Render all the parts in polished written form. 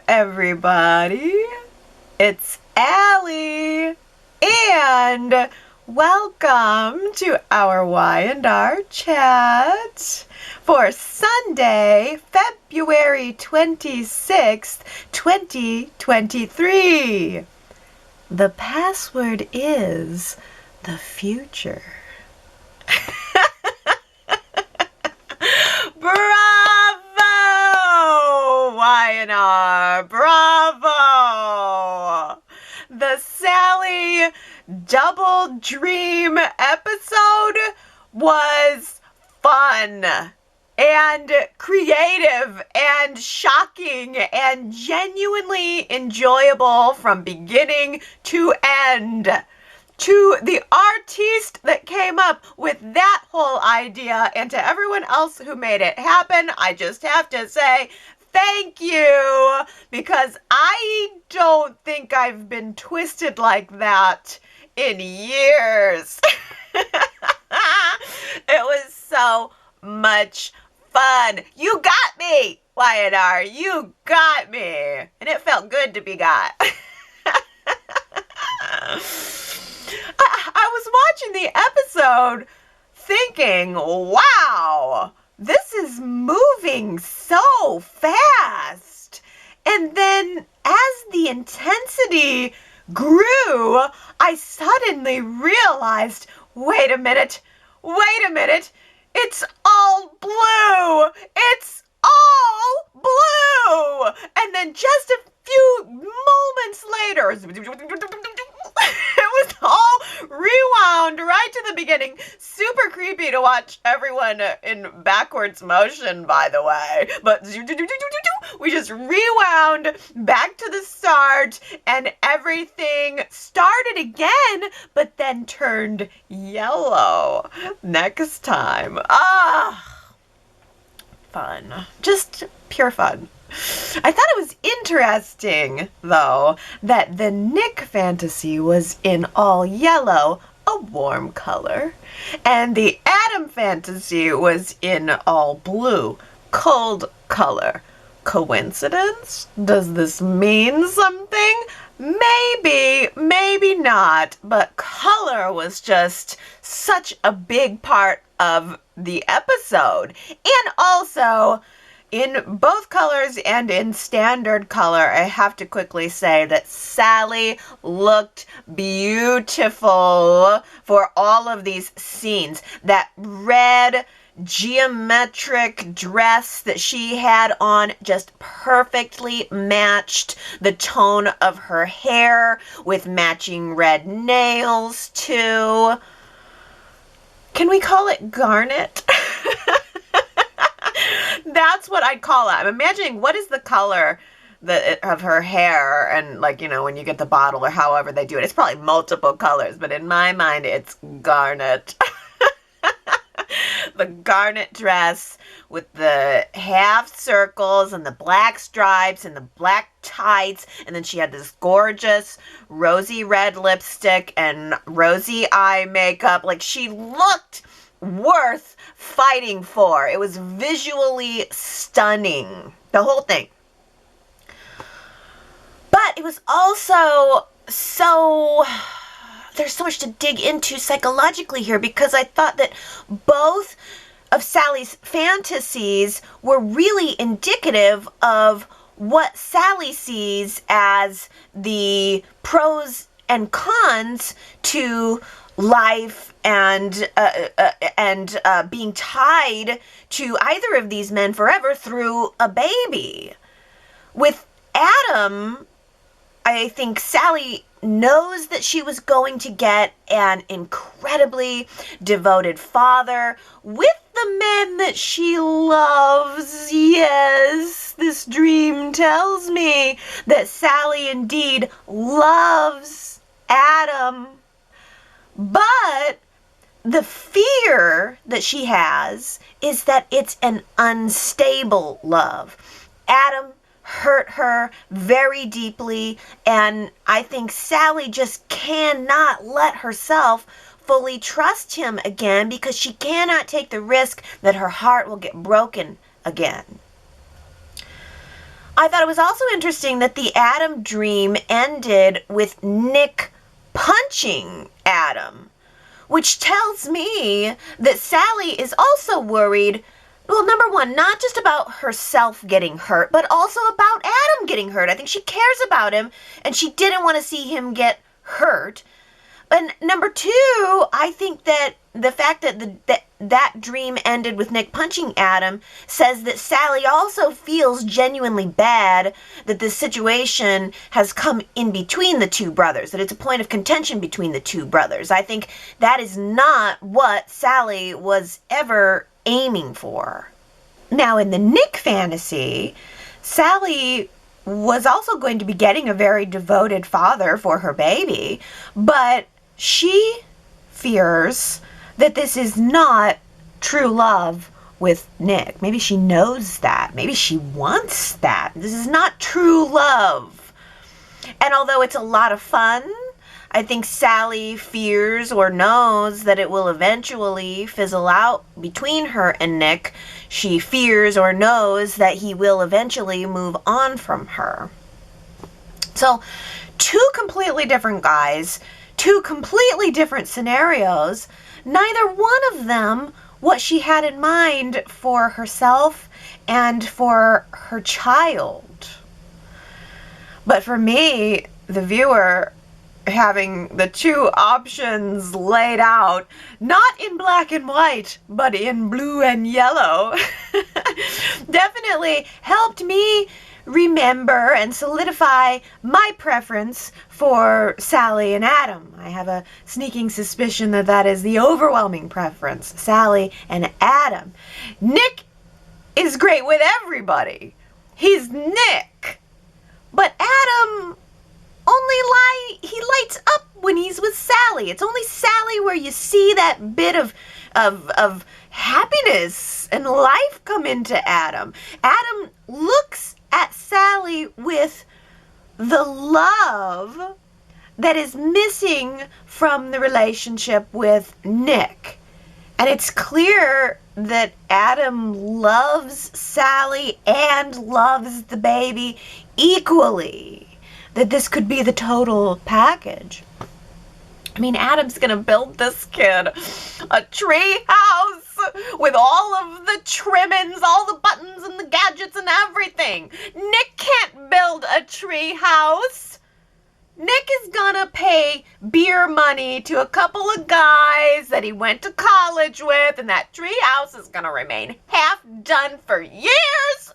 everybody. It's Allie, and welcome to our Y&R Chat for Sunday, February 26th, 2023. The password is the future. Bravo, Y&R, bravo. The Sally Double Dream episode was fun and creative and shocking and genuinely enjoyable from beginning to end. To the artiste that came up with that whole idea and to everyone else who made it happen, I just have to say thank you, because I don't think I've been twisted like that in years. It was so much fun. You got me, Y&R. You got me. And it felt good to be got. I was watching the episode thinking, wow, this is moving so fast. And then as the intensity grew, I suddenly realized, wait a minute, it's all blue. It's all blue. And then just a few moments later, it was all rewound right to the beginning. Super creepy to watch everyone in backwards motion, by the way. But we just rewound back to the start, and everything started again, but then turned yellow next time. Fun. Just pure fun. I thought it was interesting, though, that the Nick fantasy was in all yellow, a warm color, and the Adam fantasy was in all blue, cold color. Coincidence? Does this mean something? Maybe, maybe not, but color was just such a big part of the episode. And also, in both colors and in standard color, I have to quickly say that Sally looked beautiful for all of these scenes. That red geometric dress that she had on just perfectly matched the tone of her hair with matching red nails too. Can we call it garnet? That's what I'd call it. I'm imagining what is the color of her hair, and like, you know, when you get the bottle or however they do it, it's probably multiple colors, but in my mind it's garnet. The garnet dress with the half circles and the black stripes and the black tights, and then she had this gorgeous rosy red lipstick and rosy eye makeup. Like, she looked worth fighting for. It was visually stunning, the whole thing. But it was also there's so much to dig into psychologically here, because I thought that both of Sally's fantasies were really indicative of what Sally sees as the pros and cons to life and being tied to either of these men forever through a baby. With Adam, I think Sally knows that she was going to get an incredibly devoted father with the men that she loves. Yes, this dream tells me that Sally indeed loves Adam. But the fear that she has is that it's an unstable love. Adam hurt her very deeply, and I think Sally just cannot let herself fully trust him again, because she cannot take the risk that her heart will get broken again. I thought it was also interesting that the Adam dream ended with Nick punching Adam, which tells me that Sally is also worried, well, number one, not just about herself getting hurt, but also about Adam getting hurt. I think she cares about him, and she didn't want to see him get hurt. And number two, I think that the fact that that dream ended with Nick punching Adam says that Sally also feels genuinely bad that this situation has come in between the two brothers, that it's a point of contention between the two brothers. I think that is not what Sally was ever aiming for. Now, in the Nick fantasy, Sally was also going to be getting a very devoted father for her baby, but she fears that this is not true love with Nick. Maybe she knows that. Maybe she wants that. This is not true love. And although it's a lot of fun, I think Sally fears or knows that it will eventually fizzle out between her and Nick. She fears or knows that he will eventually move on from her. So, two completely different guys, two completely different scenarios, neither one of them what she had in mind for herself and for her child. But for me, the viewer, having the two options laid out, not in black and white, but in blue and yellow, definitely helped me remember and solidify my preference for Sally and Adam. I have a sneaking suspicion that that is the overwhelming preference, Sally and Adam. Nick is great with everybody. He's Nick. But Adam he lights up when he's with Sally. It's only Sally where you see that bit of happiness and life come into Adam. Adam looks at Sally with the love that is missing from the relationship with Nick. And it's clear that Adam loves Sally and loves the baby equally. That this could be the total package. I mean, Adam's gonna build this kid a tree house with all of the trimmings, all the buttons and the gadgets and everything. Nick can't build a tree house. Nick is gonna pay beer money to a couple of guys that he went to college with, and that tree house is gonna remain half done for years.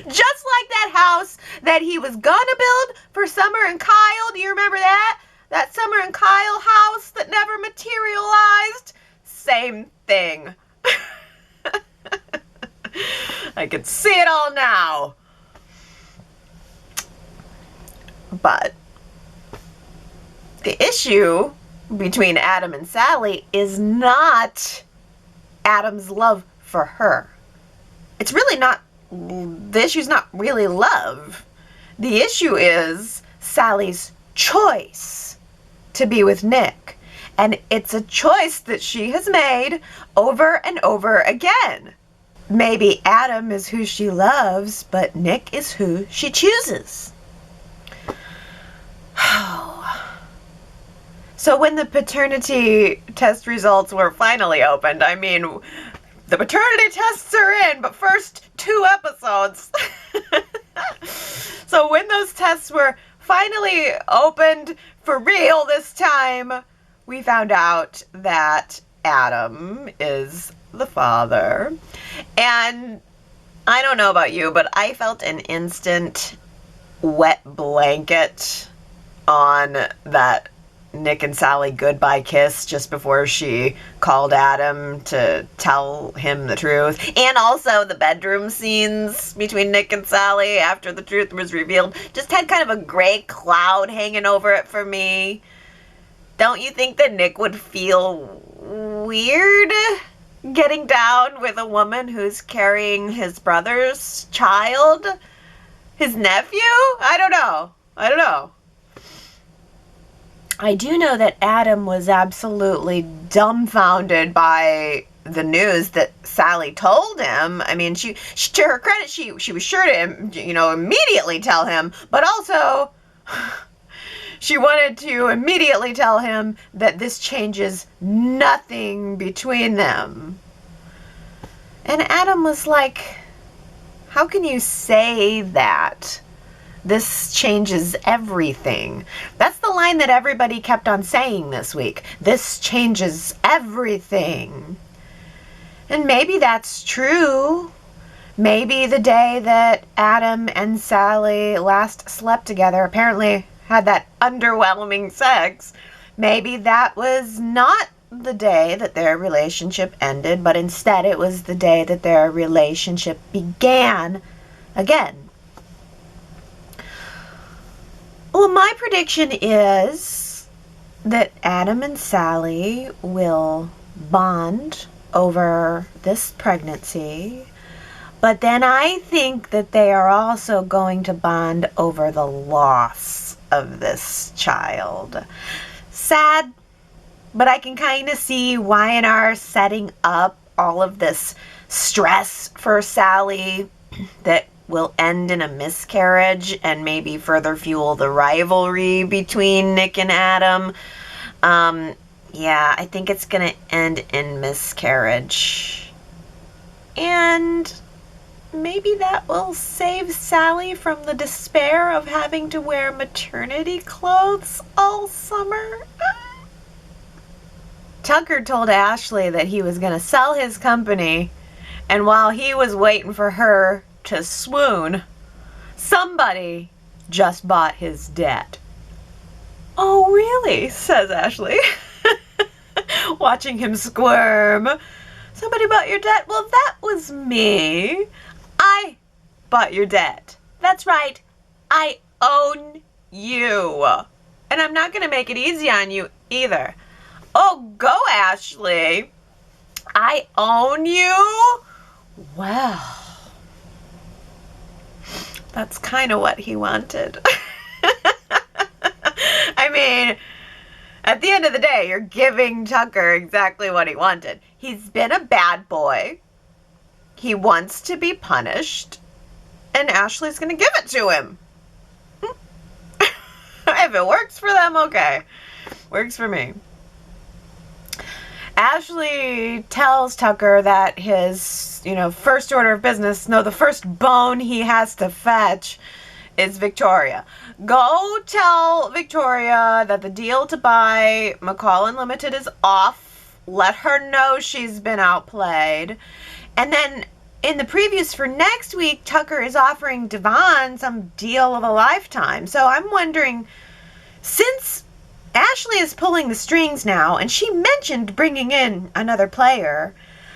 Just like that house that he was gonna build for Summer and Kyle. Do you remember that? That Summer and Kyle house that never materialized? Same thing. I can see it all now. But the issue between Adam and Sally is not Adam's love for her. It's really not. The issue's not really love. The issue is Sally's choice to be with Nick. And it's a choice that she has made over and over again. Maybe Adam is who she loves, but Nick is who she chooses. So when the paternity test results were finally opened, I mean, the paternity tests are in, but first 2 episodes. So when those tests were finally opened for real this time, we found out that Adam is the father. And I don't know about you, but I felt an instant wet blanket on that Nick and Sally goodbye kiss just before she called Adam to tell him the truth. And also the bedroom scenes between Nick and Sally after the truth was revealed just had kind of a gray cloud hanging over it for me. Don't you think that Nick would feel weird getting down with a woman who's carrying his brother's child? His nephew? I don't know. I do know that Adam was absolutely dumbfounded by the news that Sally told him. I mean, she to her credit, she was sure to, immediately tell him, but also she wanted to immediately tell him that this changes nothing between them. And Adam was like, how can you say that? This changes everything. That's the line that everybody kept on saying this week. This changes everything. And maybe that's true. Maybe the day that Adam and Sally last slept together, apparently had that underwhelming sex, maybe that was not the day that their relationship ended, but instead it was the day that their relationship began again. Well, my prediction is that Adam and Sally will bond over this pregnancy, but then I think that they are also going to bond over the loss of this child. Sad, but I can kind of see Y&R setting up all of this stress for Sally that will end in a miscarriage and maybe further fuel the rivalry between Nick and Adam. Yeah, I think it's going to end in miscarriage. And maybe that will save Sally from the despair of having to wear maternity clothes all summer. Tucker told Ashley that he was going to sell his company, and while he was waiting for her to swoon, somebody just bought his debt. Oh, really? Says Ashley, watching him squirm. Somebody bought your debt? Well, that was me. I bought your debt. That's right. I own you. And I'm not going to make it easy on you either. Oh, go, Ashley. I own you? Well, that's kind of what he wanted. I mean, at the end of the day, you're giving Tucker exactly what he wanted. He's been a bad boy. He wants to be punished. And Ashley's going to give it to him. If it works for them, okay. Works for me. Ashley tells Tucker that his, first order of business, the first bone he has to fetch is Victoria. Go tell Victoria that the deal to buy McCall Unlimited is off. Let her know she's been outplayed. And then in the previews for next week, Tucker is offering Devon some deal of a lifetime. So I'm wondering, since Ashley is pulling the strings now, and she mentioned bringing in another player,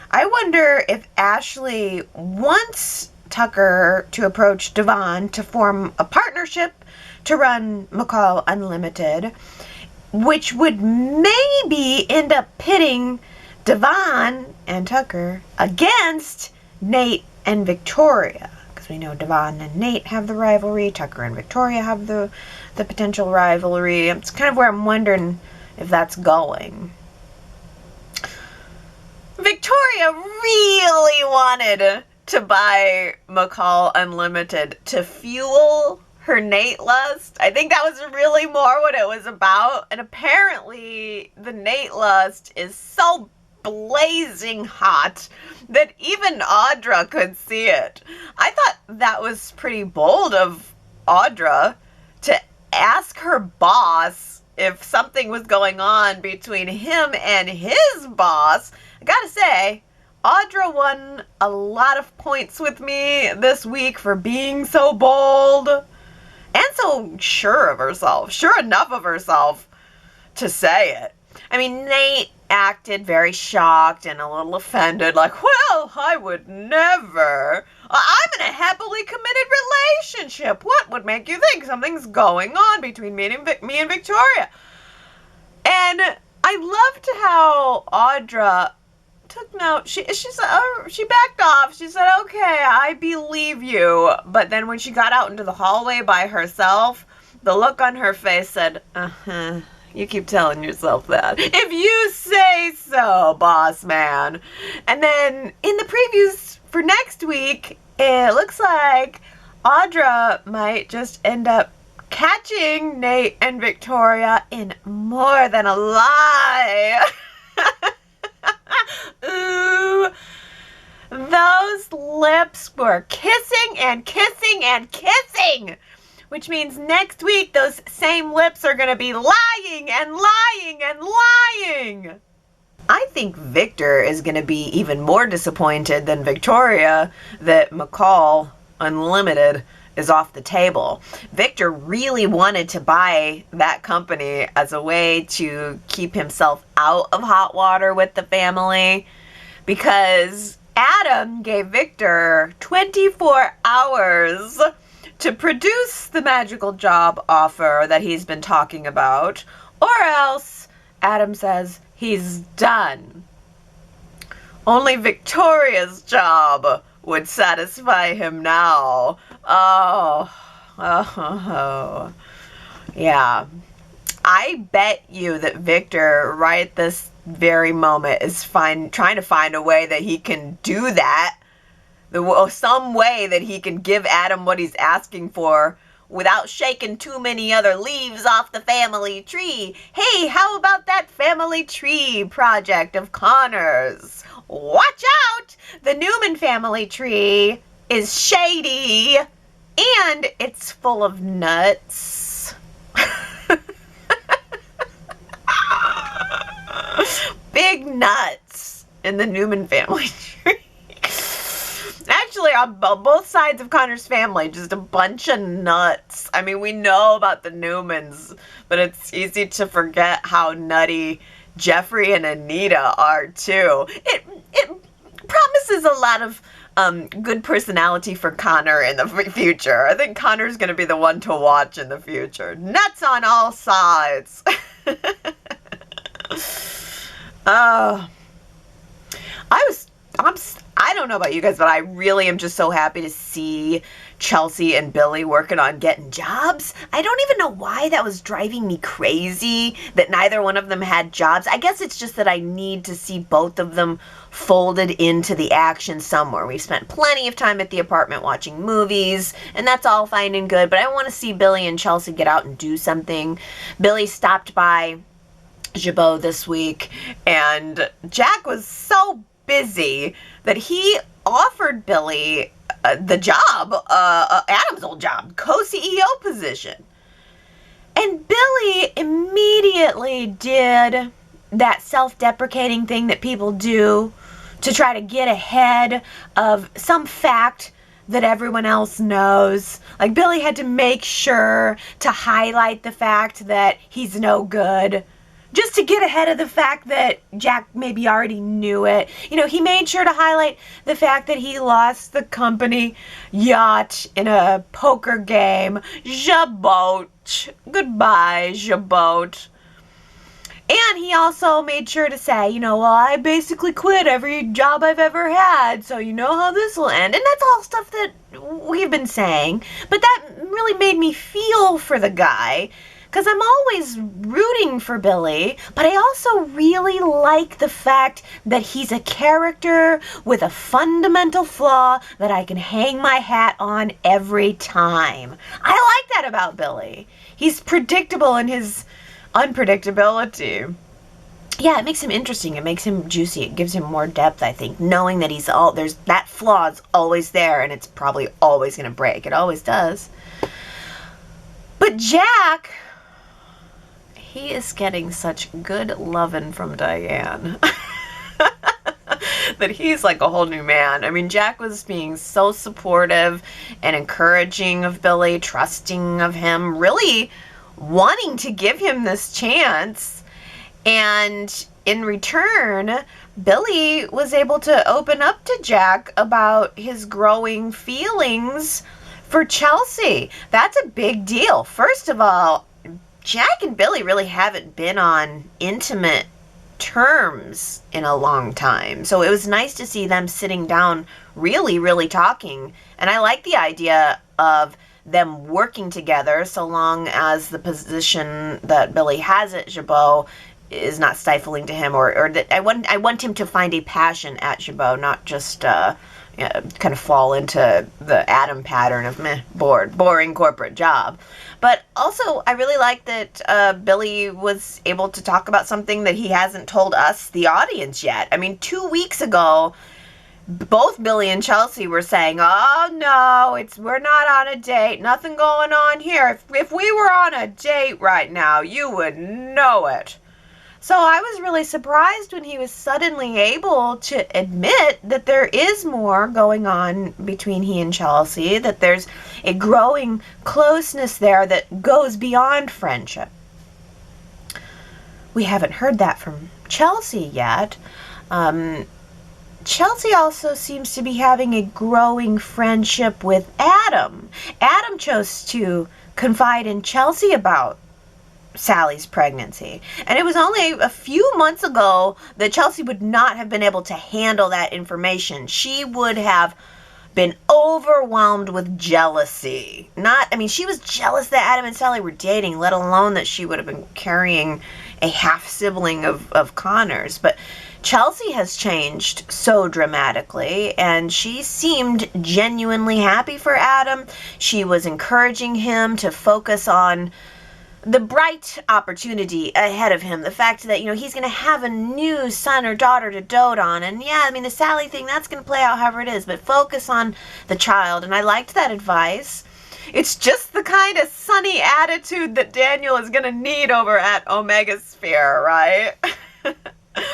I wonder if Ashley wants Tucker to approach Devon to form a partnership to run McCall Unlimited, which would maybe end up pitting Devon and Tucker against Nate and Victoria. Because we know Devon and Nate have the rivalry, Tucker and Victoria have the potential rivalry. It's kind of where I'm wondering if that's going. Victoria really wanted to buy McCall Unlimited to fuel her Nate lust. I think that was really more what it was about. And apparently the Nate lust is so blazing hot that even Audra could see it. I thought that was pretty bold of Audra to ask her boss if something was going on between him and his boss. I gotta say, Audra won a lot of points with me this week for being so bold and so sure of herself, sure enough of herself to say it. I mean, Nate acted very shocked and a little offended, like, well, I would never. I'm in a happily committed relationship. What would make you think something's going on between me and Victoria? And I loved how Audra took note. She backed off. She said, okay, I believe you. But then when she got out into the hallway by herself, the look on her face said, You keep telling yourself that. If you say so, boss man. And then in the previews for next week, it looks like Audra might just end up catching Nate and Victoria in more than a lie. Ooh. Those lips were kissing and kissing and kissing. Which means next week, those same lips are going to be lying and lying and lying. I think Victor is going to be even more disappointed than Victoria that McCall Unlimited is off the table. Victor really wanted to buy that company as a way to keep himself out of hot water with the family because Adam gave Victor 24 hours to produce the magical job offer that he's been talking about, or else Adam says he's done. Only Victoria's job would satisfy him now. Oh. Yeah. I bet you that Victor, right this very moment, is trying to find a way that he can do that. Some way that he can give Adam what he's asking for without shaking too many other leaves off the family tree. Hey, how about that family tree project of Connor's? Watch out! The Newman family tree is shady and it's full of nuts. Big nuts in the Newman family tree. Actually, on both sides of Connor's family, just a bunch of nuts. I mean, we know about the Newmans, but it's easy to forget how nutty Jeffrey and Anita are, too. It promises a lot of good personality for Connor in the future. I think Connor's going to be the one to watch in the future. Nuts on all sides. I don't know about you guys, but I really am just so happy to see Chelsea and Billy working on getting jobs. I don't even know why that was driving me crazy that neither one of them had jobs. I guess it's just that I need to see both of them folded into the action somewhere. We've spent plenty of time at the apartment watching movies, and that's all fine and good, but I want to see Billy and Chelsea get out and do something. Billy stopped by Jabot this week, and Jack was so busy that he offered Billy the job, Adam's old job, co-CEO position. And Billy immediately did that self-deprecating thing that people do to try to get ahead of some fact that everyone else knows. Like, Billy had to make sure to highlight the fact that he's no good, just to get ahead of the fact that Jack maybe already knew it. You know, he made sure to highlight the fact that he lost the company yacht in a poker game. Jabot. Goodbye, Jabot. And he also made sure to say, you know, well, I basically quit every job I've ever had, so you know how this will end. And that's all stuff that we've been saying. But that really made me feel for the guy, because I'm always rooting for Billy, but I also really like the fact that he's a character with a fundamental flaw that I can hang my hat on every time. I like that about Billy. He's predictable in his unpredictability. Yeah, it makes him interesting. It makes him juicy. It gives him more depth, I think, knowing that there's that flaw's always there and it's probably always going to break. It always does. But Jack, he is getting such good lovin' from Diane that he's like a whole new man. I mean, Jack was being so supportive and encouraging of Billy, trusting of him, really wanting to give him this chance. And in return, Billy was able to open up to Jack about his growing feelings for Chelsea. That's a big deal. First of all, Jack and Billy really haven't been on intimate terms in a long time. So it was nice to see them sitting down really, really talking. And I like the idea of them working together, so long as the position that Billy has at Jabot is not stifling to him, or that I want him to find a passion at Jabot, not just kind of fall into the Adam pattern of boring corporate job. But also, I really like that Billy was able to talk about something that he hasn't told us, the audience, yet. I mean, 2 weeks ago, both Billy and Chelsea were saying, "Oh no, we're not on a date. Nothing going on here. If we were on a date right now, you would know it." So I was really surprised when he was suddenly able to admit that there is more going on between he and Chelsea, that there's a growing closeness there that goes beyond friendship. We haven't heard that from Chelsea yet. Chelsea also seems to be having a growing friendship with Adam. Adam chose to confide in Chelsea about Sally's pregnancy. And it was only a few months ago that Chelsea would not have been able to handle that information. She would have been overwhelmed with jealousy. She was jealous that Adam and Sally were dating, let alone that she would have been carrying a half-sibling of Connor's. But Chelsea has changed so dramatically, and she seemed genuinely happy for Adam. She was encouraging him to focus on the bright opportunity ahead of him, the fact that, he's going to have a new son or daughter to dote on. And the Sally thing, that's going to play out however it is, but focus on the child. And I liked that advice. It's just the kind of sunny attitude that Daniel is going to need over at Omega Sphere, right?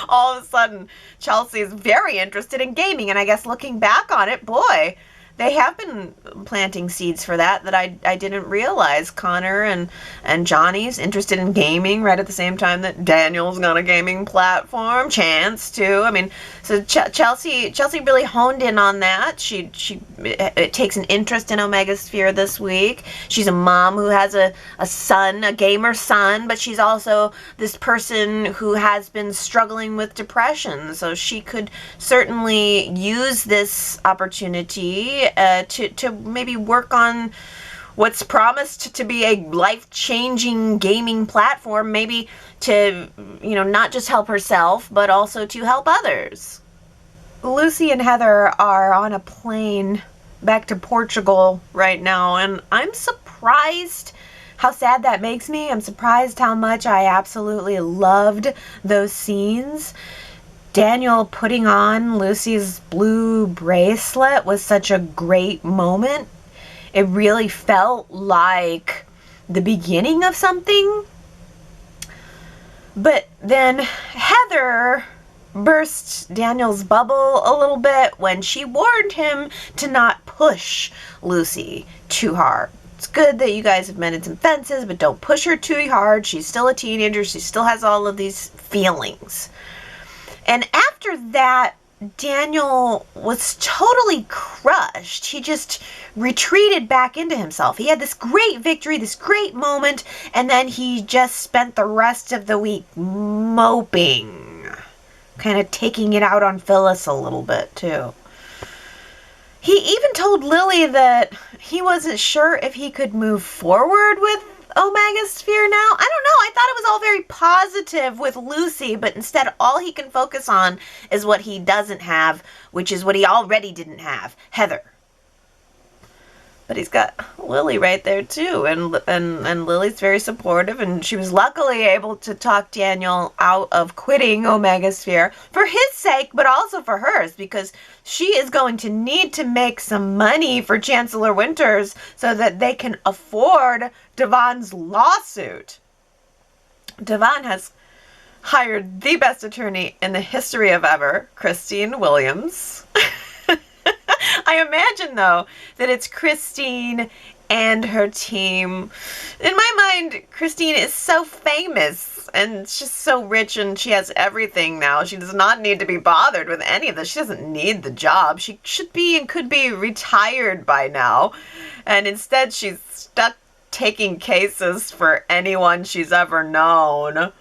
All of a sudden, Chelsea is very interested in gaming, and I guess looking back on it, boy, they have been planting seeds for that I didn't realize. Connor and Johnny's interested in gaming right at the same time that Daniel's on a gaming platform. Chance too. So Chelsea really honed in on that. She takes an interest in Omega Sphere this week. She's a mom who has a son, a gamer son, but she's also this person who has been struggling with depression. So she could certainly use this opportunity to maybe work on what's promised to be a life-changing gaming platform, maybe to, not just help herself, but also to help others. Lucy and Heather are on a plane back to Portugal right now, and I'm surprised how sad that makes me. I'm surprised how much I absolutely loved those scenes. Daniel putting on Lucy's blue bracelet was such a great moment. It really felt like the beginning of something. But then Heather burst Daniel's bubble a little bit when she warned him to not push Lucy too hard. It's good that you guys have mended some fences, but don't push her too hard. She's still a teenager. She still has all of these feelings. And after that, Daniel was totally crushed. He just retreated back into himself. He had this great victory, this great moment, and then he just spent the rest of the week moping, kind of taking it out on Phyllis a little bit, too. He even told Lily that he wasn't sure if he could move forward with Omega Sphere now. I don't know. I thought it was all very positive with Lucy, but instead all he can focus on is what he doesn't have, which is what he already didn't have, Heather. But he's got Lily right there too, and Lily's very supportive, and she was luckily able to talk Daniel out of quitting Omega Sphere for his sake, but also for hers, because she is going to need to make some money for Chancellor Winters so that they can afford Devon's lawsuit. Devon has hired the best attorney in the history of ever, Christine Williams. I imagine, though, that it's Christine and her team. In my mind, Christine is so famous and she's so rich and she has everything now. She does not need to be bothered with any of this. She doesn't need the job. She should be and could be retired by now. And instead, she's stuck taking cases for anyone she's ever known.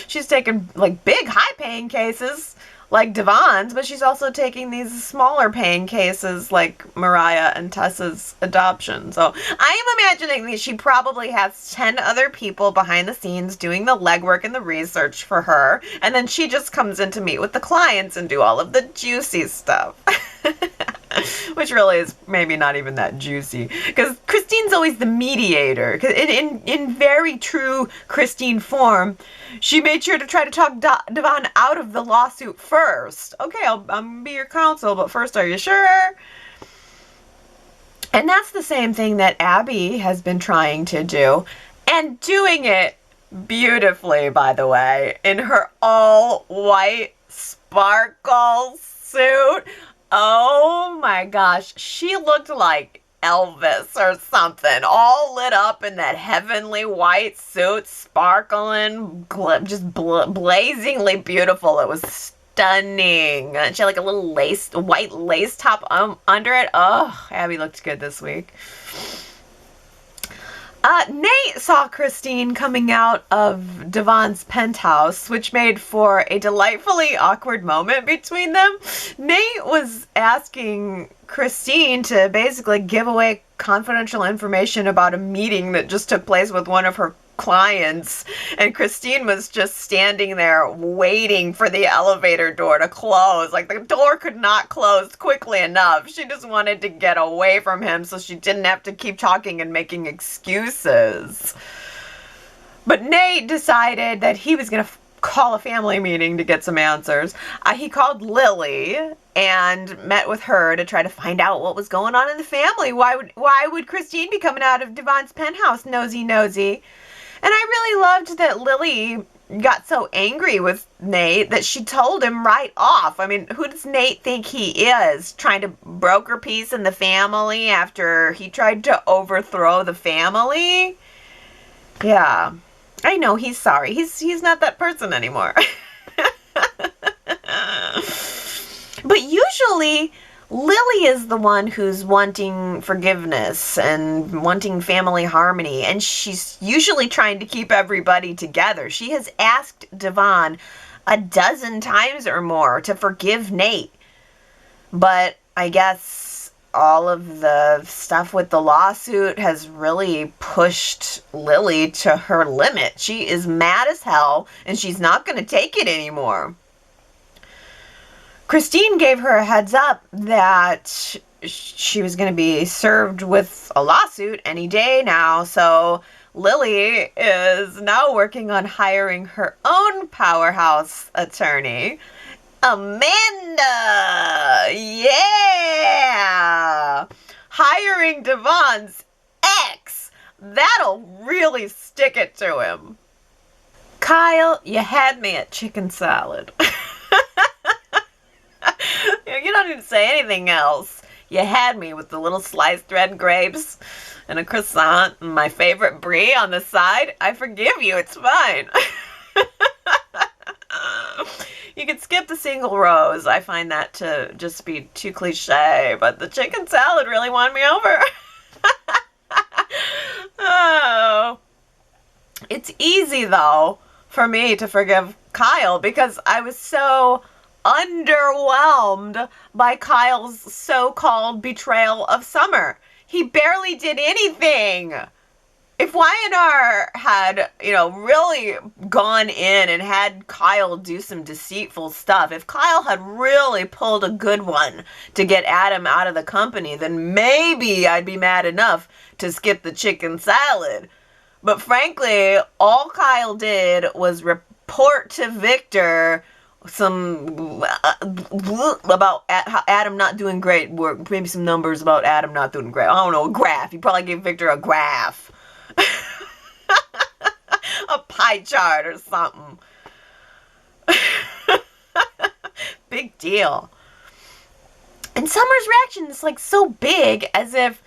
She's taken, big, high-paying cases, like Devon's, but she's also taking these smaller paying cases like Mariah and Tessa's adoption. So I am imagining that she probably has 10 other people behind the scenes doing the legwork and the research for her, and then she just comes in to meet with the clients and do all of the juicy stuff. Which really is maybe not even that juicy, because Christine's always the mediator. In very true Christine form, she made sure to try to talk Devon out of the lawsuit first. Okay, I'll be your counsel, but first, are you sure? And that's the same thing that Abby has been trying to do, and doing it beautifully, by the way, in her all-white sparkle suit. Oh my gosh, she looked like Elvis or something, all lit up in that heavenly white suit, sparkling, just blazingly beautiful. It was stunning. And she had like a little white lace top under it. Oh, Abby looked good this week. Nate saw Christine coming out of Devon's penthouse, which made for a delightfully awkward moment between them. Nate was asking Christine to basically give away confidential information about a meeting that just took place with one of her clients, and Christine was just standing there waiting for the elevator door to close. Like, the door could not close quickly enough. She just wanted to get away from him so she didn't have to keep talking and making excuses. But Nate decided that he was going to call a family meeting to get some answers. He called Lily and met with her to try to find out what was going on in the family. Why would Christine be coming out of Devon's penthouse, nosy? And I really loved that Lily got so angry with Nate that she told him right off. I mean, who does Nate think he is? Trying to broker peace in the family after he tried to overthrow the family? Yeah, I know, he's sorry. He's not that person anymore. But usually Lily is the one who's wanting forgiveness and wanting family harmony, and she's usually trying to keep everybody together. She has asked Devon a dozen times or more to forgive Nate, but I guess all of the stuff with the lawsuit has really pushed Lily to her limit. She is mad as hell, and she's not going to take it anymore. Christine gave her a heads up that she was going to be served with a lawsuit any day now, so Lily is now working on hiring her own powerhouse attorney, Amanda. Yeah! Hiring Devon's ex. That'll really stick it to him. Kyle, you had me at chicken salad. You don't need to say anything else. You had me with the little sliced red grapes and a croissant and my favorite brie on the side. I forgive you. It's fine. You could skip the single rows. I find that to just be too cliche, but the chicken salad really won me over. Oh. It's easy, though, for me to forgive Kyle because I was so underwhelmed by Kyle's so-called betrayal of Summer. He barely did anything. If Y&R had, really gone in and had Kyle do some deceitful stuff, if Kyle had really pulled a good one to get Adam out of the company, then maybe I'd be mad enough to skip the chicken salad. But frankly, all Kyle did was report to Victor some about Adam not doing great work, maybe some numbers about Adam not doing great. I don't know, a graph. He probably gave Victor a graph. A pie chart or something. Big deal. And Summer's reaction is like so big, as if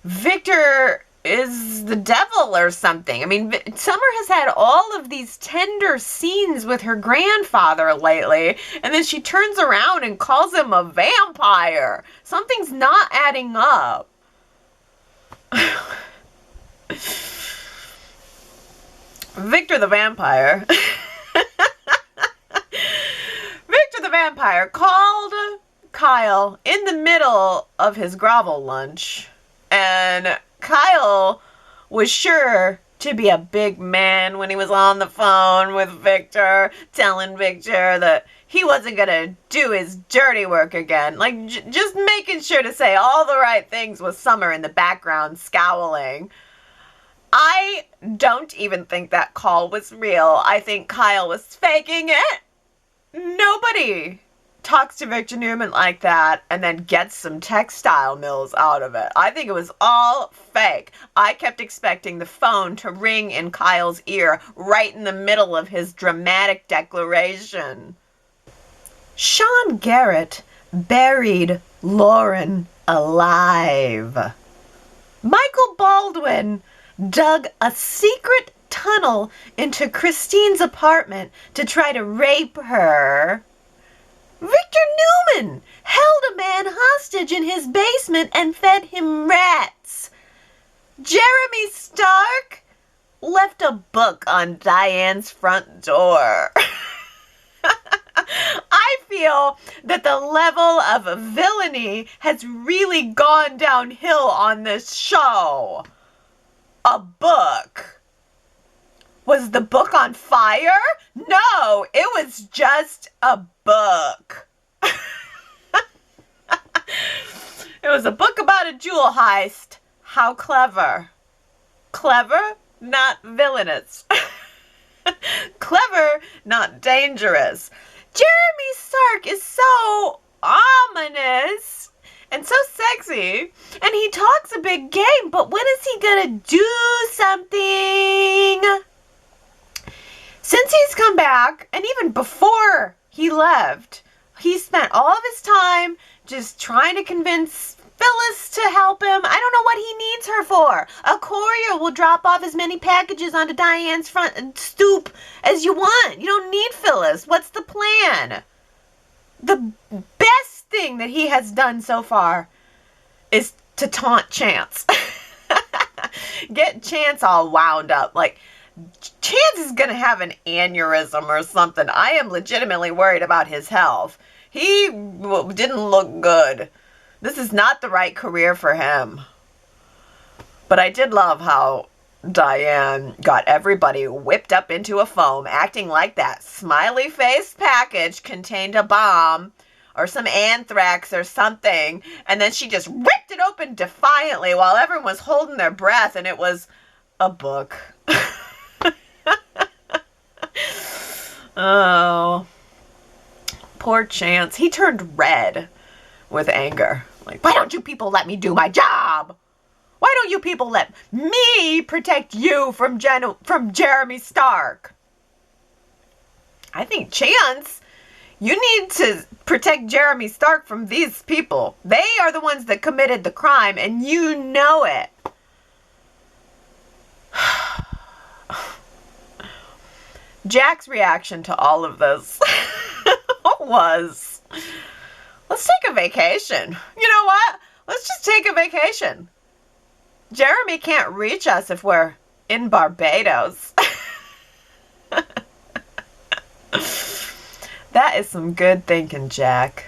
Victor is the devil or something. I mean, Summer has had all of these tender scenes with her grandfather lately, and then she turns around and calls him a vampire. Something's not adding up. Victor the vampire. Victor the vampire called Kyle in the middle of his grovel lunch, and Kyle was sure to be a big man when he was on the phone with Victor, telling Victor that he wasn't going to do his dirty work again. Like, just making sure to say all the right things with Summer in the background scowling. I don't even think that call was real. I think Kyle was faking it. Nobody talks to Victor Newman like that and then gets some textile mills out of it. I think it was all fake. I kept expecting the phone to ring in Kyle's ear right in the middle of his dramatic declaration. Sean Garrett buried Lauren alive. Michael Baldwin dug a secret tunnel into Christine's apartment to try to rape her. Victor Newman held a man hostage in his basement and fed him rats. Jeremy Stark left a book on Diane's front door. I feel that the level of villainy has really gone downhill on this show. A book. Was the book on fire? No, it was just a book. It was a book about a jewel heist. How clever. Clever, not villainous. Clever, not dangerous. Jeremy Stark is so ominous and so sexy, and he talks a big game, but when is he gonna do something? Since he's come back, and even before he left, he spent all of his time just trying to convince Phyllis to help him. I don't know what he needs her for. A courier will drop off as many packages onto Diane's front stoop as you want. You don't need Phyllis. What's the plan? The best thing that he has done so far is to taunt Chance. Get Chance all wound up. Like, Chance is going to have an aneurysm or something. I am legitimately worried about his health. He didn't look good. This is not the right career for him. But I did love how Diane got everybody whipped up into a foam, acting like that smiley face package contained a bomb or some anthrax or something. And then she just ripped it open defiantly while everyone was holding their breath, and it was a book. Oh, poor Chance. He turned red with anger. Like, why don't you people let me do my job? Why don't you people let me protect you from Jeremy Stark? I think, Chance, you need to protect Jeremy Stark from these people. They are the ones that committed the crime, and you know it. Jack's reaction to all of this was, let's take a vacation. You know what? Let's just take a vacation. Jeremy can't reach us if we're in Barbados. That is some good thinking, Jack.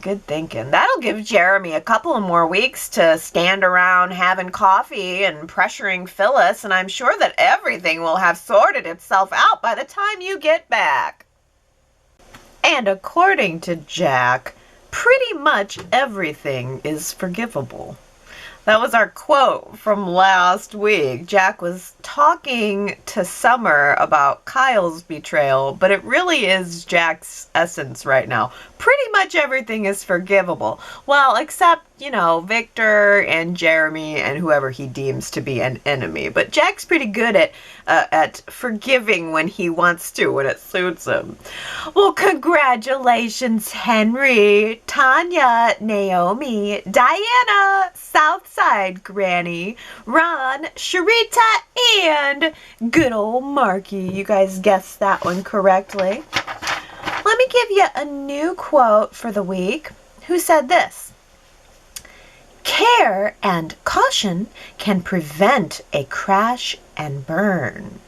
Good thinking. That'll give Jeremy a couple of more weeks to stand around having coffee and pressuring Phyllis, and I'm sure that everything will have sorted itself out by the time you get back. And according to Jack, pretty much everything is forgivable. That was our quote from last week. Jack was talking to Summer about Kyle's betrayal, but it really is Jack's essence right now. Pretty much everything is forgivable. Well, except, Victor and Jeremy and whoever he deems to be an enemy. But Jack's pretty good at forgiving when he wants to, when it suits him. Well, congratulations, Henry, Tanya, Naomi, Diana, Southside Granny, Ron, Sharita, and good old Marky. You guys guessed that one correctly. Let me give you a new quote for the week. Who said this? Care and caution can prevent a crash and burn.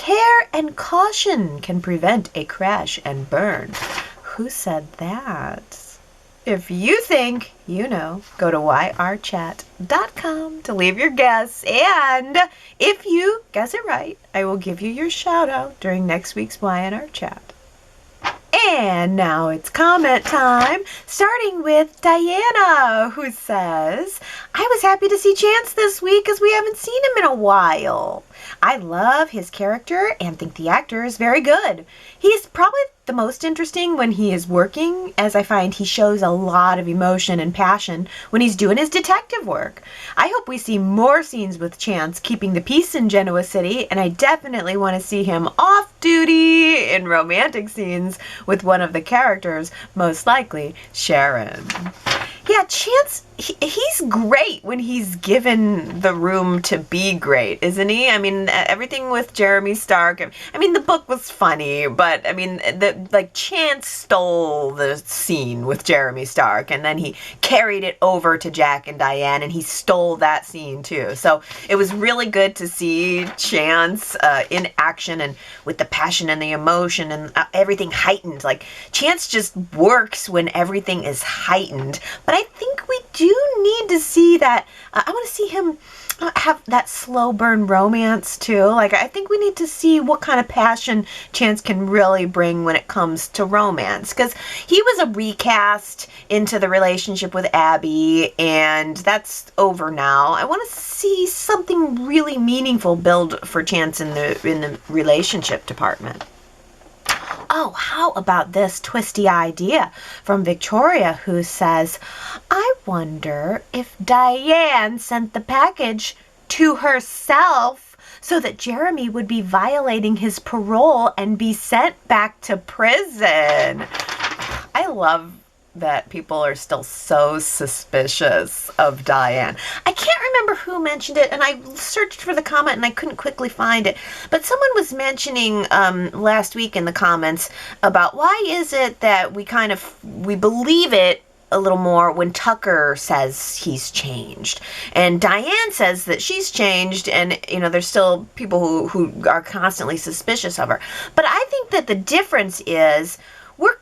care and caution can prevent a crash and burn. Who said that? If you think you know, go to yrchat.com to leave your guess. And if you guess it right, I will give you your shout out during next week's Y&R Chat. And now it's comment time, starting with Diana, who says, I was happy to see Chance this week as we haven't seen him in a while. I love his character and think the actor is very good. He's probably the most interesting when he is working, as I find he shows a lot of emotion and passion when he's doing his detective work. I hope we see more scenes with Chance keeping the peace in Genoa City, and I definitely want to see him off duty in romantic scenes with one of the characters, most likely Sharon. Yeah, Chance, he's great when he's given the room to be great, isn't he? I mean, everything with Jeremy Stark, I mean, the book was funny, but I mean, Chance stole the scene with Jeremy Stark, and then he carried it over to Jack and Diane, and he stole that scene too. So it was really good to see Chance in action and with the passion and the emotion and everything heightened. Like, Chance just works when everything is heightened, but I think we do need to see that. I want to see him have that slow burn romance too. Like, I think we need to see what kind of passion Chance can really bring when it comes to romance, because he was a recast into the relationship with Abby, and that's over now. I want to see something really meaningful build for Chance in the relationship department. Oh, how about this twisty idea from Victoria, who says, I wonder if Diane sent the package to herself so that Jeremy would be violating his parole and be sent back to prison. I love that people are still so suspicious of Diane. I can't remember who mentioned it, and I searched for the comment and I couldn't quickly find it, but someone was mentioning last week in the comments about why is it that we believe it a little more when Tucker says he's changed, and Diane says that she's changed, and there's still people who are constantly suspicious of her. But I think that the difference is we're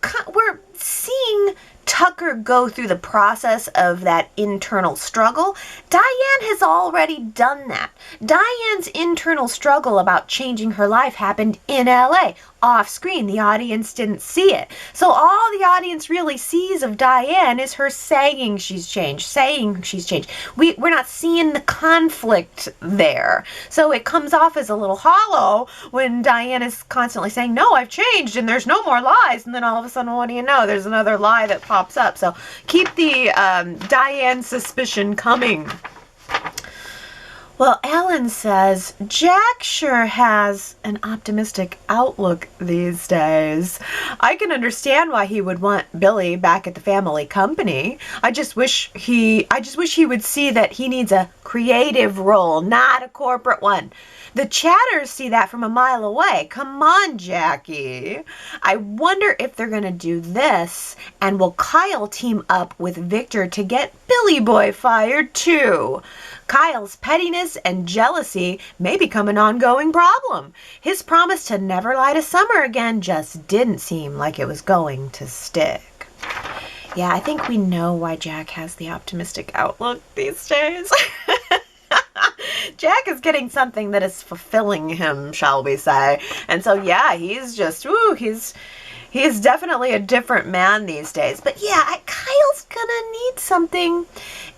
seeing Tucker go through the process of that internal struggle. Diane has already done that. Diane's internal struggle about changing her life happened in LA, off screen. The audience didn't see it. So all the audience really sees of Diane is her saying she's changed. We're not seeing the conflict there. So it comes off as a little hollow when Diane is constantly saying, no, I've changed and there's no more lies. And then all of a sudden, what do you know? There's another lie that pops up. So keep the Diane suspicion coming. Well, Alan says, Jack sure has an optimistic outlook these days. I can understand why he would want Billy back at the family company. I just wish he would see that he needs a creative role, not a corporate one. The Chatters see that from a mile away. Come on, Jackie. I wonder if they're going to do this, and will Kyle team up with Victor to get Billy Boy fired too? Kyle's pettiness and jealousy may become an ongoing problem. His promise to never lie to Summer again just didn't seem like it was going to stick. Yeah, I think we know why Jack has the optimistic outlook these days. Jack is getting something that is fulfilling him, shall we say. And so, yeah, he's just, he's definitely a different man these days. But yeah, Kyle's gonna need something.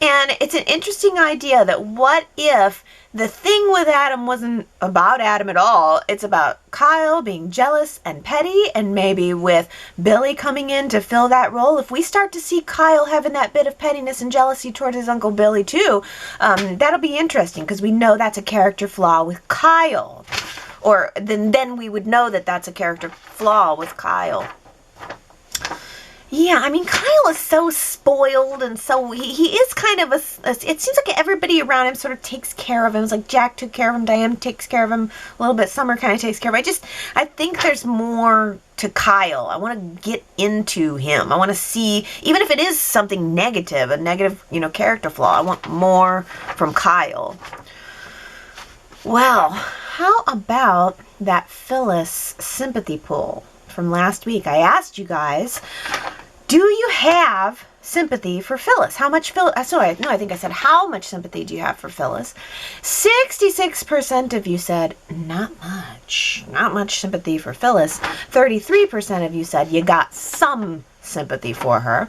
And it's an interesting idea that what if the thing with Adam wasn't about Adam at all? It's about Kyle being jealous and petty, and maybe with Billy coming in to fill that role. If we start to see Kyle having that bit of pettiness and jealousy toward his Uncle Billy too, that'll be interesting, because we know that's a character flaw with Kyle. Or then we would know that that's a character flaw with Kyle. Yeah, I mean, Kyle is so spoiled, and so he is kind of it seems like everybody around him sort of takes care of him. It's like Jack took care of him, Diane takes care of him a little bit, Summer kind of takes care of him. I think there's more to Kyle. I want to get into him. I want to see, even if it is something negative, a negative, character flaw, I want more from Kyle. Well, how about that Phyllis sympathy poll from last week. I asked you guys, do you have sympathy for Phyllis? How much I think I said, how much sympathy do you have for Phyllis? 66% of you said, not much. Not much sympathy for Phyllis. 33% of you said you got some sympathy for her.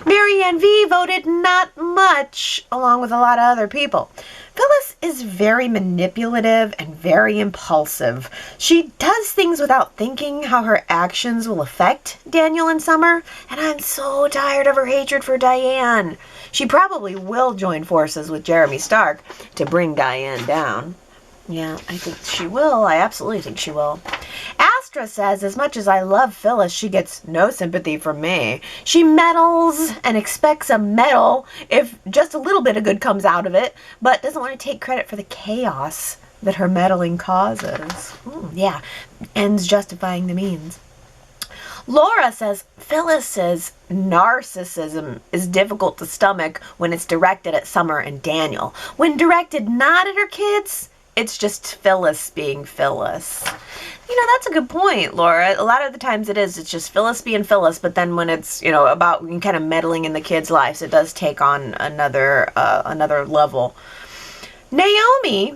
Marianne V voted not much, along with a lot of other people. Phyllis is very manipulative and very impulsive. She does things without thinking how her actions will affect Daniel and Summer, and I'm so tired of her hatred for Diane. She probably will join forces with Jeremy Stark to bring Diane down. Yeah, I think she will. I absolutely think she will. Astra says, as much as I love Phyllis, she gets no sympathy from me. She meddles and expects a medal if just a little bit of good comes out of it, but doesn't want to take credit for the chaos that her meddling causes. Yeah, ends justifying the means. Laura says, Phyllis's narcissism is difficult to stomach when it's directed at Summer and Daniel. When directed not at her kids, it's just Phyllis being Phyllis. You know, that's a good point, Laura. A lot of the times it's just Phyllis being Phyllis, but then when it's, about kind of meddling in the kids' lives, it does take on another level. Naomi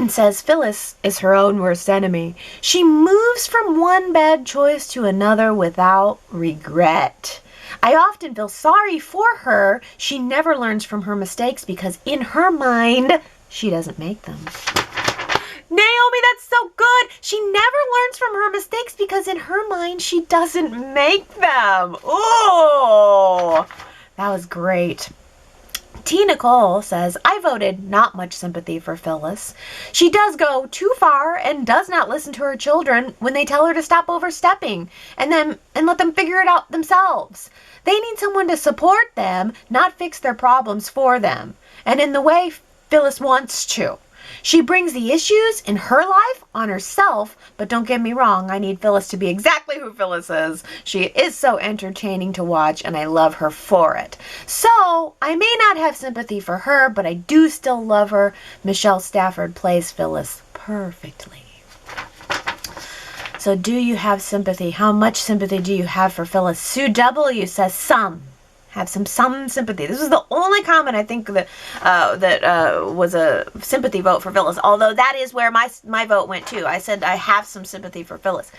says Phyllis is her own worst enemy. She moves from one bad choice to another without regret. I often feel sorry for her. She never learns from her mistakes because in her mind, she doesn't make them. Naomi, that's so good. She never learns from her mistakes because in her mind, she doesn't make them. Oh, that was great. T. Nicole says, I voted not much sympathy for Phyllis. She does go too far and does not listen to her children when they tell her to stop overstepping and let them figure it out themselves. They need someone to support them, not fix their problems for them. And in the way Phyllis wants to. She brings the issues in her life on herself, but don't get me wrong, I need Phyllis to be exactly who Phyllis is. She is so entertaining to watch, and I love her for it. So, I may not have sympathy for her, but I do still love her. Michelle Stafford plays Phyllis perfectly. So, do you have sympathy? How much sympathy do you have for Phyllis? Sue W. says some. Have some sympathy. This was the only comment I think that was a sympathy vote for Phyllis, although that is where my vote went too. I said I have some sympathy for Phyllis.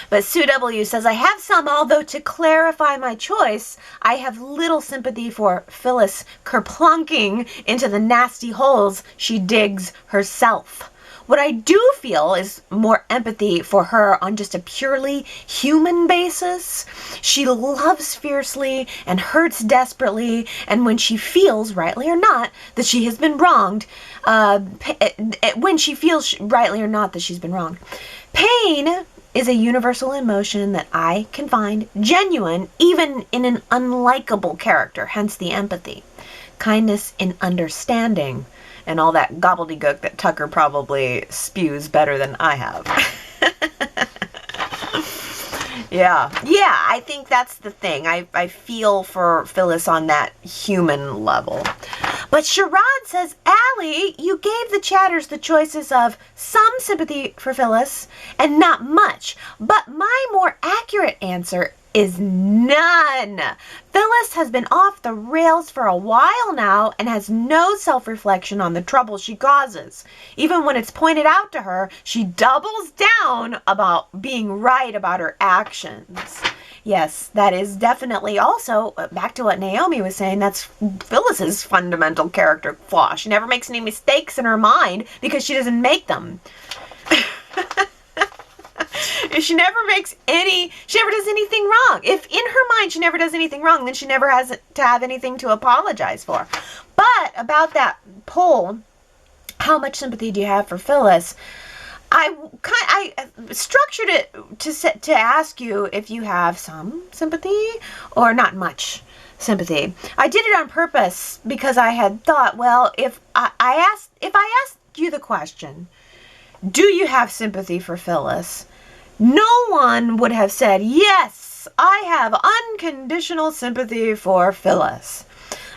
But Sue W. says, I have some, although to clarify my choice, I have little sympathy for Phyllis kerplunking into the nasty holes she digs herself. What I do feel is more empathy for her on just a purely human basis. She loves fiercely and hurts desperately, and when she feels, rightly or not, that she has been wronged, when she feels, rightly or not, that she's been wronged, pain is a universal emotion that I can find genuine even in an unlikable character, hence the empathy. Kindness in understanding. And all that gobbledygook that Tucker probably spews better than I have. Yeah, I think that's the thing. I feel for Phyllis on that human level. But Sherrod says, Allie, you gave the chatters the choices of some sympathy for Phyllis and not much. But my more accurate answer is none. Phyllis has been off the rails for a while now and has no self-reflection on the trouble she causes. Even when it's pointed out to her, she doubles down about being right about her actions. Yes, that is definitely also, back to what Naomi was saying, that's Phyllis's fundamental character flaw. She never makes any mistakes in her mind because she doesn't make them. She never does anything wrong. If in her mind she never does anything wrong, then she never has to have anything to apologize for. But about that poll, how much sympathy do you have for Phyllis? I structured it to ask you if you have some sympathy or not much sympathy. I did it on purpose because I had thought, well, if I asked you the question, do you have sympathy for Phyllis? No one would have said, yes, I have unconditional sympathy for Phyllis.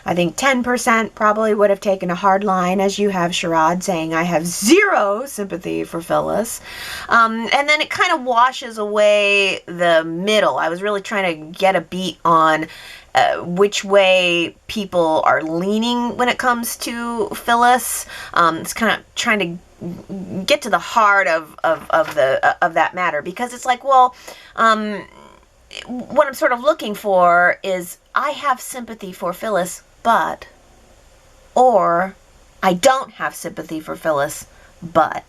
I think 10% probably would have taken a hard line, as you have, Sherrod, saying, I have zero sympathy for Phyllis. And then it kind of washes away the middle. I was really trying to get a beat on which way people are leaning when it comes to Phyllis. It's kind of trying to get to the heart of that matter, because it's like, well, what I'm sort of looking for is, I have sympathy for Phyllis, but, or I don't have sympathy for Phyllis, but.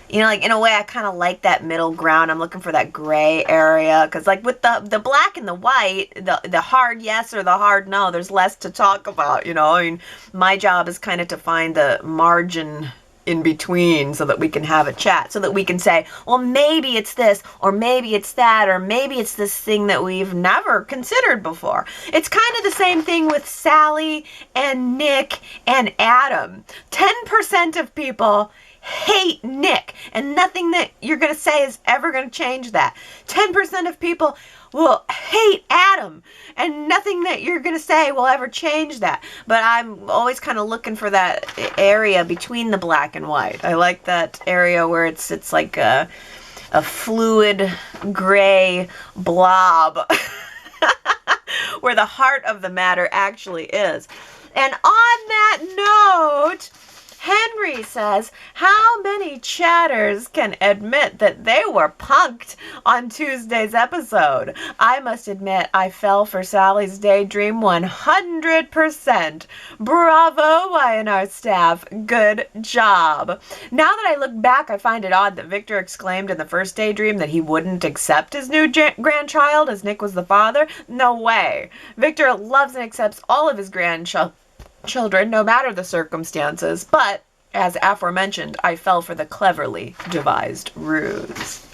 You know, like, in a way, I kind of like that middle ground. I'm looking for that gray area, because, like, with the black and the white, the hard yes or the hard no, there's less to talk about, you know. I mean, my job is kind of to find the margin in between so that we can have a chat, so that we can say, well, maybe it's this, or maybe it's that, or maybe it's this thing that we've never considered before. It's kind of the same thing with Sally and Nick and Adam. 10% of people hate Nick, and nothing that you're going to say is ever going to change that. 10% of people will hate Adam, and nothing that you're going to say will ever change that. But I'm always kind of looking for that area between the black and white. I like that area where it's like a fluid gray blob where the heart of the matter actually is. And on that note, Henry says, how many chatters can admit that they were punked on Tuesday's episode? I must admit I fell for Sally's daydream 100%. Bravo, Y&R staff. Good job. Now that I look back, I find it odd that Victor exclaimed in the first daydream that he wouldn't accept his new grandchild as Nick was the father. No way. Victor loves and accepts all of his grandchildren, no matter the circumstances, but, as aforementioned, I fell for the cleverly devised ruse.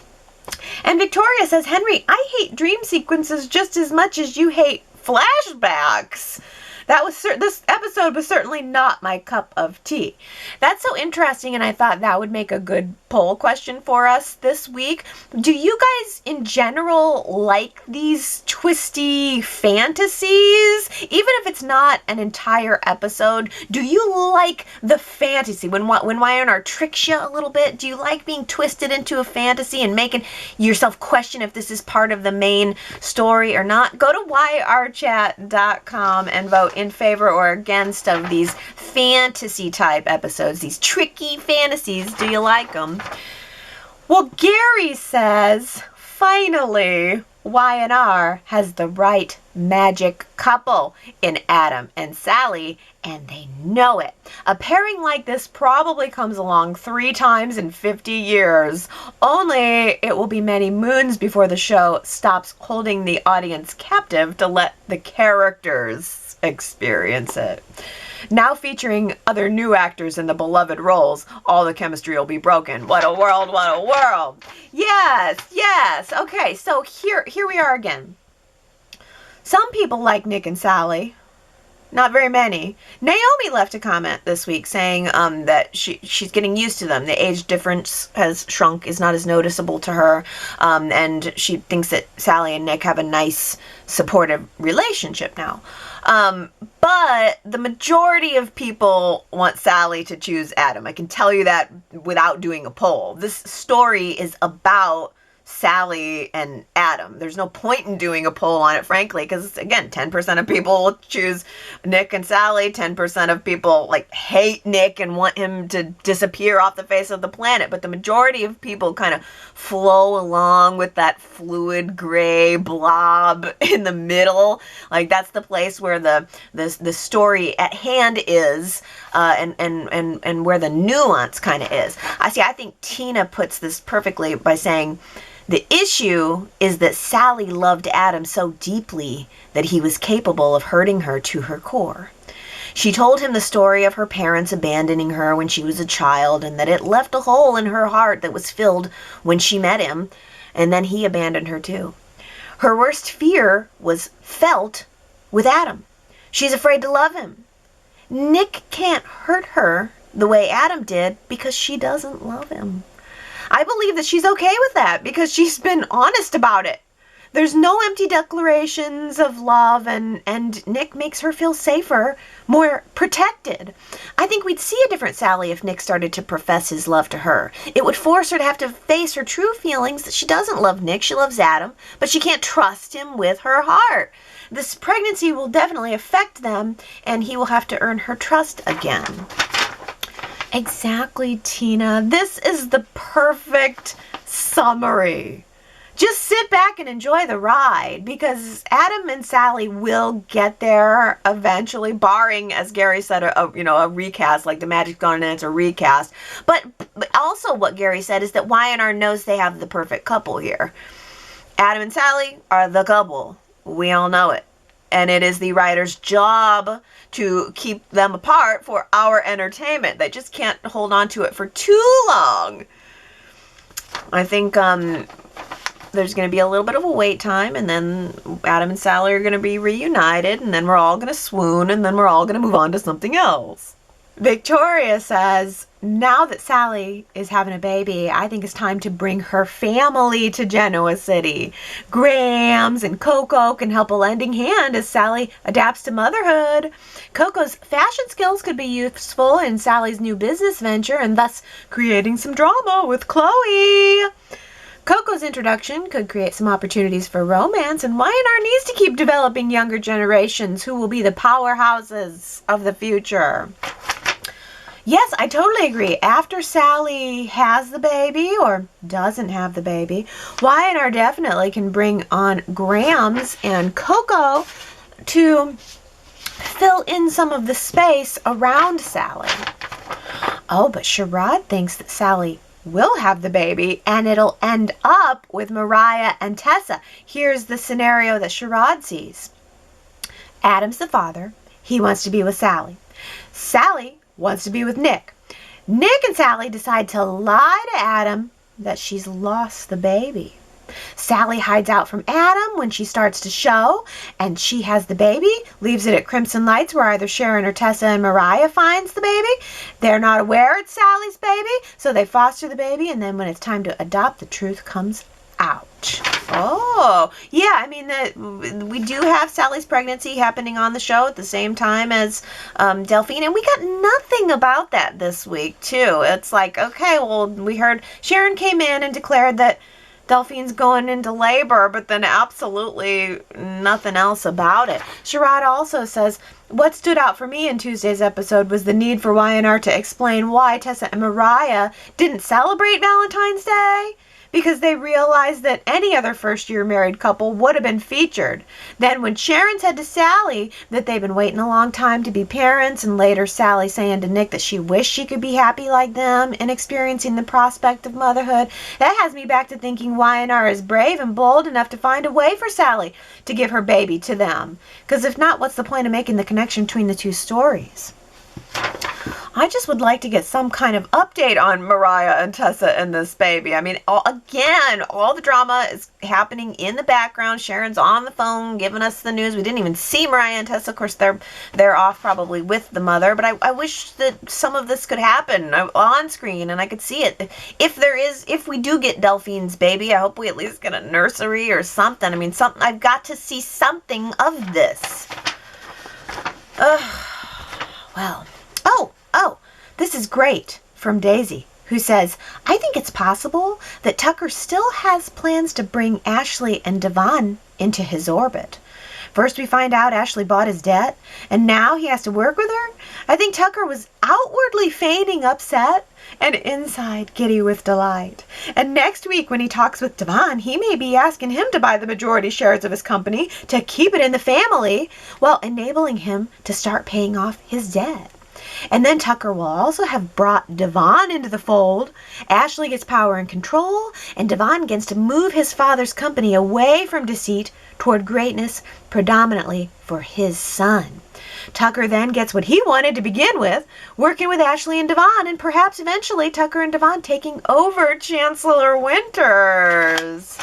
And Victoria says, Henry, I hate dream sequences just as much as you hate flashbacks. This episode was certainly not my cup of tea. That's so interesting, and I thought that would make a good poll question for us this week. Do you guys, in general, like these twisty fantasies? Even if it's not an entire episode, do you like the fantasy? When Y&R tricks you a little bit, do you like being twisted into a fantasy and making yourself question if this is part of the main story or not? Go to yrchat.com and vote in favor or against of these fantasy type episodes, these tricky fantasies. Do you like them? Well, Gary says, finally, Y&R has the right magic couple in Adam and Sally, and they know it. A pairing like this probably comes along 3 times in 50 years. Only it will be many moons before the show stops holding the audience captive to let the characters experience it. Now featuring other new actors in the beloved roles, all the chemistry will be broken. What a world, what a world. Yes. Okay, so here we are again. Some people like Nick and Sally. Not very many. Naomi left a comment this week saying that she's getting used to them. The age difference has shrunk, is not as noticeable to her, and she thinks that Sally and Nick have a nice, supportive relationship now. But the majority of people want Sally to choose Adam. I can tell you that without doing a poll. This story is about Sally and Adam. There's no point in doing a poll on it, frankly, because, again, 10% of people will choose Nick and Sally. 10% of people, hate Nick and want him to disappear off the face of the planet. But the majority of people kind of flow along with that fluid gray blob in the middle. That's the place where the story at hand is, and where the nuance kind of is. I think Tina puts this perfectly by saying, the issue is that Sally loved Adam so deeply that he was capable of hurting her to her core. She told him the story of her parents abandoning her when she was a child, and that it left a hole in her heart that was filled when she met him, and then he abandoned her too. Her worst fear was felt with Adam. She's afraid to love him. Nick can't hurt her the way Adam did because she doesn't love him. I believe that she's okay with that because she's been honest about it. There's no empty declarations of love, and Nick makes her feel safer, more protected. I think we'd see a different Sally if Nick started to profess his love to her. It would force her to have to face her true feelings that she doesn't love Nick, she loves Adam, but she can't trust him with her heart. This pregnancy will definitely affect them, and he will have to earn her trust again. Exactly, Tina. This is the perfect summary. Just sit back and enjoy the ride, because Adam and Sally will get there eventually, barring, as Gary said, a recast, like the Magic's Gone and it's a recast. But also what Gary said is that Y&R knows they have the perfect couple here. Adam and Sally are the couple. We all know it. And it is the writer's job to keep them apart for our entertainment. They just can't hold on to it for too long. I think there's going to be a little bit of a wait time, and then Adam and Sally are going to be reunited, and then we're all going to swoon, and then we're all going to move on to something else. Victoria says, now that Sally is having a baby, I think it's time to bring her family to Genoa City. Grams and Coco can help a lending hand as Sally adapts to motherhood. Coco's fashion skills could be useful in Sally's new business venture, and thus creating some drama with Chloe. Coco's introduction could create some opportunities for romance, and Y&R needs to keep developing younger generations who will be the powerhouses of the future. Yes, I totally agree. After Sally has the baby or doesn't have the baby, Y&R definitely can bring on Grams and Coco to fill in some of the space around Sally. Oh, but Sherrod thinks that Sally will have the baby, and it'll end up with Mariah and Tessa. Here's the scenario that Sherrod sees. Adam's the father. He wants to be with Sally. Sally wants to be with Nick. Nick and Sally decide to lie to Adam that she's lost the baby. Sally hides out from Adam when she starts to show, and she has the baby, leaves it at Crimson Lights where either Sharon or Tessa and Mariah finds the baby. They're not aware it's Sally's baby, so they foster the baby, and then when it's time to adopt, the truth comes out. Oh, yeah, I mean, we do have Sally's pregnancy happening on the show at the same time as Delphine, and we got nothing about that this week, too. It's like, okay, well, we heard Sharon came in and declared that Delphine's going into labor, but then absolutely nothing else about it. Sherrod also says, what stood out for me in Tuesday's episode was the need for Y&R to explain why Tessa and Mariah didn't celebrate Valentine's Day, because they realized that any other first-year married couple would have been featured. Then when Sharon said to Sally that they've been waiting a long time to be parents, and later Sally saying to Nick that she wished she could be happy like them and experiencing the prospect of motherhood, that has me back to thinking Y&R is brave and bold enough to find a way for Sally to give her baby to them. Because if not, what's the point of making the connection between the two stories? I just would like to get some kind of update on Mariah and Tessa and this baby. I mean, all the drama is happening in the background. Sharon's on the phone giving us the news. We didn't even see Mariah and Tessa. Of course, they're off probably with the mother. But I wish that some of this could happen on screen and I could see it. If we do get Delphine's baby, I hope we at least get a nursery or something. I mean, I've got to see something of this. Well. Oh, this is great from Daisy, who says, I think it's possible that Tucker still has plans to bring Ashley and Devon into his orbit. First we find out Ashley bought his debt, and now he has to work with her. I think Tucker was outwardly feigning upset and inside giddy with delight. And next week when he talks with Devon, he may be asking him to buy the majority shares of his company to keep it in the family, while enabling him to start paying off his debt. And then Tucker will also have brought Devon into the fold. Ashley gets power and control, and Devon gets to move his father's company away from deceit toward greatness, predominantly for his son. Tucker then gets what he wanted to begin with, working with Ashley and Devon, and perhaps eventually Tucker and Devon taking over Chancellor Winters.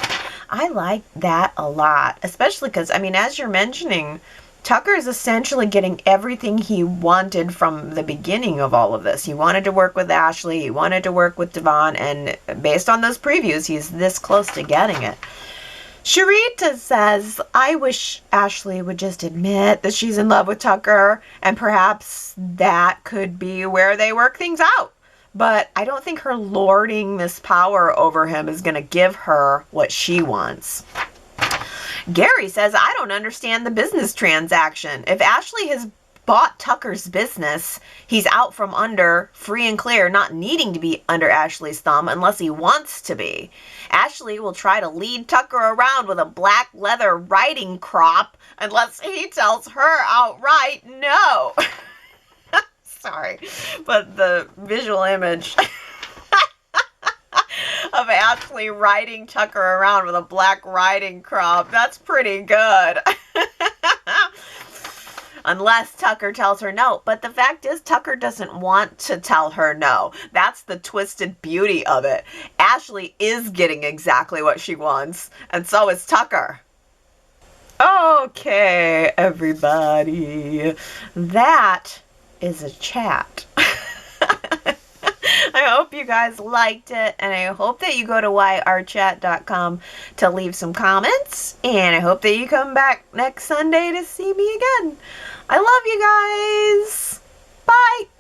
I like that a lot, especially because, I mean, as you're mentioning, Tucker is essentially getting everything he wanted from the beginning of all of this. He wanted to work with Ashley, he wanted to work with Devon, and based on those previews, he's this close to getting it. Sharita says, I wish Ashley would just admit that she's in love with Tucker, and perhaps that could be where they work things out. But I don't think her lording this power over him is going to give her what she wants. Gary says, I don't understand the business transaction. If Ashley has bought Tucker's business, he's out from under, free and clear, not needing to be under Ashley's thumb unless he wants to be. Ashley will try to lead Tucker around with a black leather riding crop unless he tells her outright no. Sorry, but the visual image of Ashley riding Tucker around with a black riding crop, that's pretty good. Unless Tucker tells her no. But the fact is, Tucker doesn't want to tell her no. That's the twisted beauty of it. Ashley is getting exactly what she wants, and so is Tucker. Okay, everybody. That is a chat. I hope you guys liked it, and I hope that you go to yrchat.com to leave some comments, and I hope that you come back next Sunday to see me again. I love you guys. Bye.